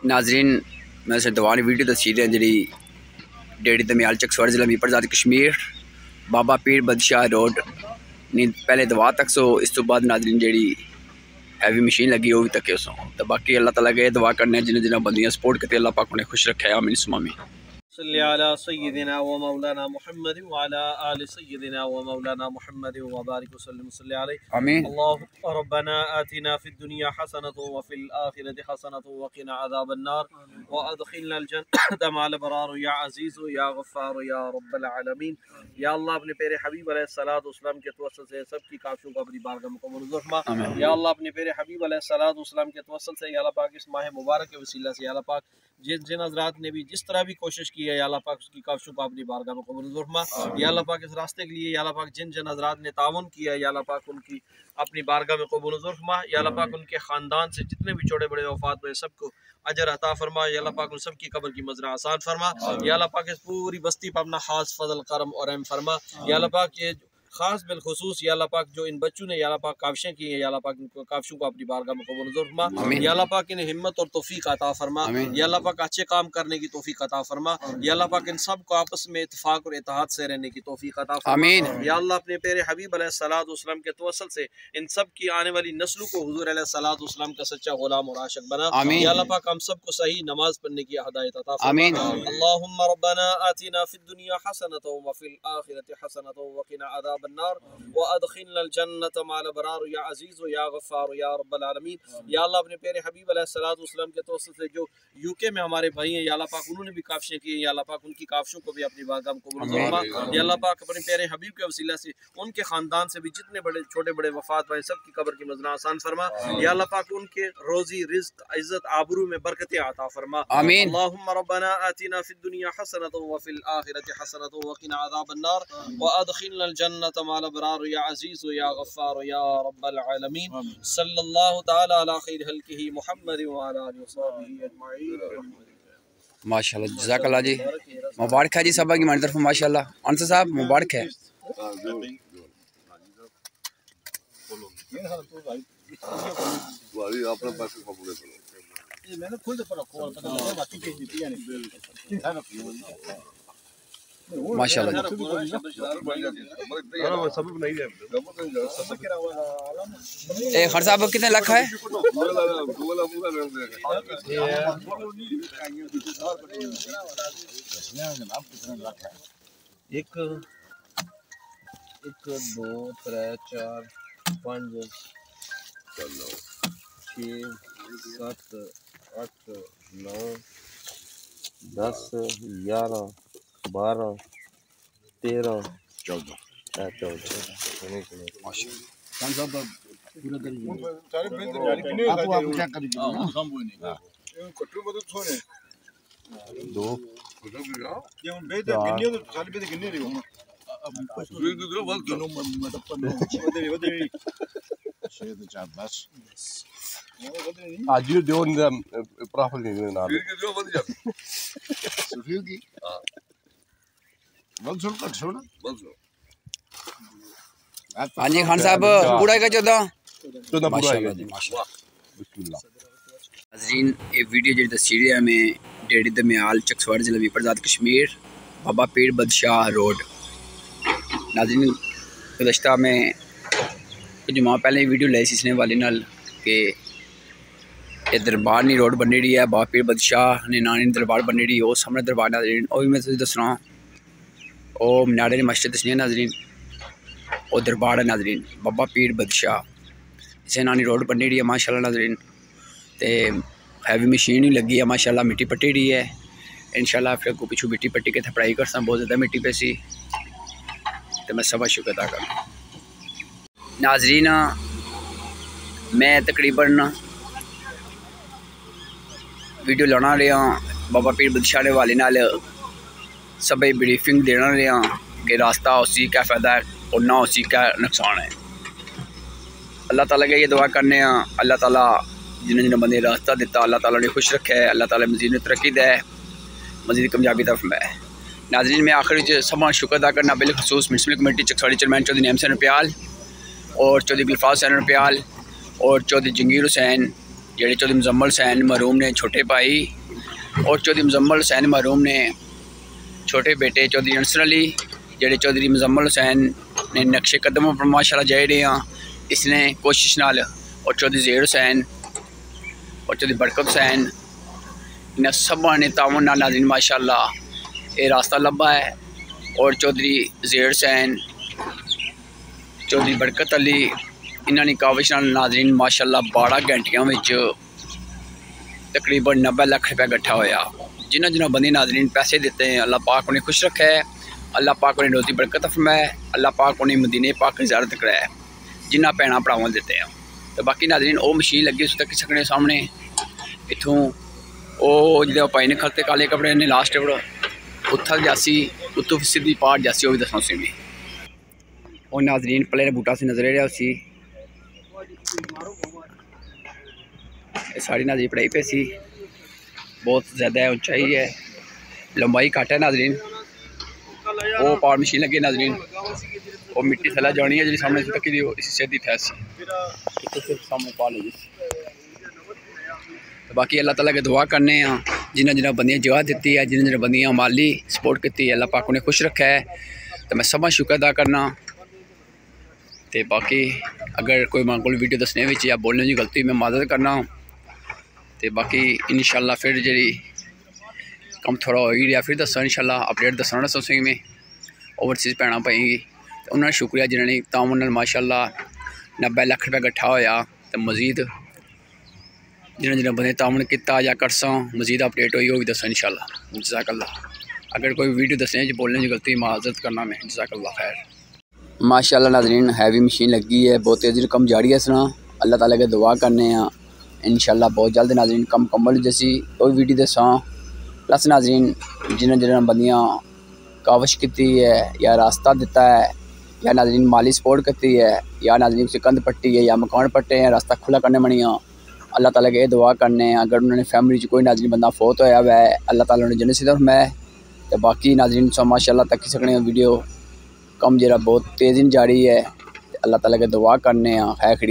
नाजरीन मैं दुआ ने वीडियो दसी रहा जी डेढ़ी दमियाल चकसवाड़ जिला मीरपुर आज़ाद कश्मीर बाबा पीर बदशाह रोड नी पहले दवा तक सो इस तो बाद नाजरीन जी हैवी मशीन लगी वो भी तक सो तो बाकी अल्लाह ताला के दुआ करने जिन्हें जिन्हें बंदियाँ सपोर्ट करते अल्लाह पाक उन्हें खुश रखे आमीन सुमामी सल्ली अला सय्यिदिना व मौलाना मुहम्मद व अला आलि सय्यिदिना व मौलाना मुहम्मद व बारिक वसल्लम सल्ली अलैहि आमीन। अल्लाहुम्मा रब्बना आतिना फिद दुनिया हसनतन व फिल आखिरति हसनतन व क़िना अज़ाबन नार व अदखिलना अल जन्नत मअल अबरार या अज़ीज़ या गफ़्फ़ार या रब्बल आलमीन। या अल्लाह अपने प्यारे हबीब अलैहिस्सलातु वस्सलाम के तवस्सुल से सबकी काफ़ियों को अपनी बारगाह में कबूल फरमा। या अल्लाह अपने प्यारे हबीब अलैहिस्सलातु वस्सलाम के तवस्सुल से या अल्लाह पाक इस माह मुबारक के वसीला से या अल्लाह पाक जिन हज़रात ने भी जिस तरह भी कोशिश की है या अल्लाह पाक उसकी काफ़ियों को अपनी बारगाह में कबूल फरमा। या अल्लाह पाक इस रास्ते के लिए या अल्लाह पाक जिन हज़रात ने ताउन किया है या अल्लाह पाक उनकी अपनी बारगाह में कबूल फरमा। या अल्लाह पाक उनके ख़ानदान से जितने भी छोटे बड़े वफ़ात हुए सबको अजर अता फरमा। या अल्लाह पाक उन सब की कब्र की मज़रा आसान फरमा। या अल्लाह पाक इस पूरी बस्ती पर अपना खास फजल करम और रहम फरमा। या अल्लाह पाक ये खास बिलखुसूस या अल्लाह पाक जो इन बच्चों ने या अल्लाह पाक काविशें की हैं या अल्लाह पाक इनको काविशों को अपनी बारगाह में कबूल फरमा। या अल्लाह पाक इन्हें हिम्मत और तौफीक अता फरमा। या अल्लाह पाक अच्छे काम करने की तौफीक अता फरमा। या अल्लाह पाक इन सब को आपस में इत्तेफाक और इत्तेहाद से रहने की तौफीक अता फरमा। या अल्लाह अपने प्यारे हबीब अलैहिस्सलातु वस्सलाम के तवस्सुल से इन सब की आने वाली नस्लों को हुजूर अलैहिस्सलातु वस्सलाम का सच्चा गुलाम और आशिक बना। या अल्लाह पाक हम सबको सही नमाज पढ़ने की हिदायत अता फरमा। अल्लाहुम्मा रब्बना आतिना फिद दुनिया हसनतन व फिल आखिरति हसनतन व क़िना अज़ाबन नार व अदखिलना अल जन्नत मअल अबरार या अज़ीज़ या गफ़्फ़ार या रब्बल आलमीन। या अल्लाह अपने प्यारे हबीब अलैहिस्सलातु वस्सलाम के तवस्सुल से जो यूके में हमारे भाई हैं या अल्लाह पाक उन्होंने भी काविशें की या अल्लाह पाक उनकी काविशों को भी अपनी बारगाह में कबूल फरमा। या अल्लाह पाक अपने प्यारे हबीब के वसीला से उनके ख़ानदान से भी जितने बड़े छोटे बड़े वफ़ात हुए सबकी कब्र की मज़रा आसान फरमा। या अल्लाह पाक उनके रोज़ी रिज़्क़ इज़्ज़त आबरू में बरकतें अता फरमा। अल्लाहुम्मा रब्बना आतिना फिद दुनिया हसनतन व फिल आखिरति हसनतन व क़िना अज़ाबन नार व अदखिलना अल जन्नत मअल अबरार या अज़ीज़ या गफ़्फ़ार या रब्बल आलमीन। सल्लल्लाहु तआला अला खैर खल्क़िही मुहम्मद व अला आलिहि व सहबिही अजमईन। माशाल्लाह जज़ाकल्लाह जी, मुबारक है जी सब की हमारी तरफ माशाल्लाह। अंसर साहब मुबारक है। माशाल्लाह ए खर साहब कितने लाख है? एक 2 3 4 5 6 7 8 9 10 11 12 13 14 आज ये दो प्रॉफिट नहीं ना हाँ जी खान साहब पूरा का 14 माशाल्लाह नाज़रीन ये वीडियो जी दसी रहा है में डेढ़ी दमियाल चकसवाड़ जिला मीरपुर आज़ाद कश्मीर बाबा पीर बदशाह रोड। नाज़रीन गुज़श्ता में कुछ माह पहले वीडियो लाई सी इसने वाले नाल कि ये दरबार नहीं रोड बनी रही है बाबा पीर बदशाह ने नानी दरबार बनी रही वो सामने दरबार नाज़रीन वो भी मैं तुझे दसना वो minaरे की मस्जिद दसनी है नाज़रीन वो दरबार है नाज़रीन बाबा पीर बदशाह इसे नानी रोड बनी रही है माशाल्लाह नाज़रीन। तो हैवी मशीन ही लगी है माशाल्लाह मिट्टी पट्टी रही है इंशाल्लाह फिर को पिछू मिट्टी पट्टी के थपड़ाई कर बहुत ज़्यादा मिट्टी पे सी तो मैं सब शुक्र अदा कर नाज़रीन मैं तकरीबन वीडियो लाना रहा बाबा पीर बदशाह के हवाले नाल सब ब्रीफिंग देना रहा कि रास्ता उसी क्या फ़ायदा है और ना उसी क्या नुकसान है। अल्लाह ताला के ये दुआ करने अल्लाह ताला जिन्हें जिन्हें बंदे रास्ता दिता अल्लाह ताला ने खुश रखे अल्लाह ताला मज़ीद तरक्की दे मज़ीद कामयाबी तरफ में। नाज़रीन में आखिर सब शुक्र अदा करना बिलखसूस municipal committee Chakswari chairman Chaudhary Naeem Hussain Rupyal और चौधरी गुलफाज हुसैन रुपयाल और चौधरी जंगीर हुसैन जेड़े चौधरी मुजम्मल हुसैन मरूम ने छोटे भाई और चौधरी मुजम्मल हुसैन मरूम ने छोटे बेटे चौधरी अनसर अली, जेड़े चौधरी मुजम्मल हुसैन ने नक्शे कदमों पर माशाल्लाह जाए रहे हैं इसने कोशिश नाल, और चौधरी ज़ेर हुसैन और चौधरी बरकत हुसैन इन्हें सब ने तावन नाल नाज़रीन माशाल्लाह ये रास्ता लब्भा है। और चौधरी ज़ेर हुसैन चौधरी बरकत अली इन्होंने काविश नाल नाज़रीन माशाल्लाह 12 घंटिया में तकरीबन 90 लाख रुपया इकट्ठा होया। जिन्होंने जिन्होंने बंदे नाज़रीन पैसे देते हैं अल्लाह पाक उन्हें खुश रखा है, अल्लाह पाक उन्हें रोज़ी बरकत फरमाए, अल्लाह पाक उन्हें मदीने पाक की ज़ियारत कराए, जिन्ना भैन भरावां देते हैं। तो बाकी नाज़रीन वो मशीन लगी उस तक सकने सामने इतों वो जो भाई ने खलते काले कपड़े ने लास्ट उथल जासी उतों सीधी पार जासी वो भी दसा उसी में और नाज़रीन पले बूटा से नजर रहा उसी सारी नाज़रीन पढ़ाई पे सी बहुत ज़्यादा है, ऊंचाई है, लंबाई घट है नाज़रीन। वो पावर मशीन लगी नाज़रीन, वो मिट्टी थला जानी है जी सामने तक इसी सीधी थैस सामने पा ली। तो बाकी अल्लाह ताला के दुआ करने हैं जिन्हें जिन्हें बंदियां जगह दी है, जिन्हें जिन्हें बंदियां माली सपोर्ट की है, अल्लाह पाक उन्हें खुश रखा है। तो मैं सब शुक्र अदा करना। तो बाकी अगर कोई मैं को वीडियो दसने में या बोलने की गलती मैं मदद करना। तो बाकी इंशाल्लाह फिर जी कम थोड़ा हो ही रहा फिर दसा इंशाल्लाह अपडेट दसना तुसें में ओवरसीज़ भैन भाई तो उन्होंने शुक्रिया जिन्होंने तावन माशाल्लाह 90 लाख रुपया इकट्ठा होया। तो मजीद जिन्हें जिन्हें बंदे तावन किया या करसा मजीद अपडेट हुई वो भी दसा इंशाल्लाह। जज़ाकल्लाह। अगर कोई वीडियो दसने बोलने की गलती माजरत करना मैं। जज़ाकल्लाह खैर। माशाल्लाह नाज़रीन हैवी मशीन लगी है, बहुत तेज़ी कम जारी है इसना। अल्लाह ताला के दुआ करने इंशाल्लाह बहुत जल्द नाज़रीन कम कम्बल जैसी कोई वीडियो दसा। प्लस नाज़रीन जिन्हें जिन्हें बंदियाँ काविश की है या रास्ता दिता है या नाज़रीन माली सपोर्ट करती है या नाज़रीन से कंध पट्टी है या मकान पट्टे हैं रास्ता खुला करने बनिया, अल्लाह ताला के दुआ करने अगर उन्होंने फैमिली कोई नाज़रीन बंदा फौत होया हुआ है अल्लाह ताला उन्हें जन्नत नसीब फरमाए। तो बाकी नाज़रीन सो माशाल्लाह तक ही सकने वीडियो कम जरा बहुत तेज़ी जारी है, अल्लाह ताला के दुआ करने है खैर।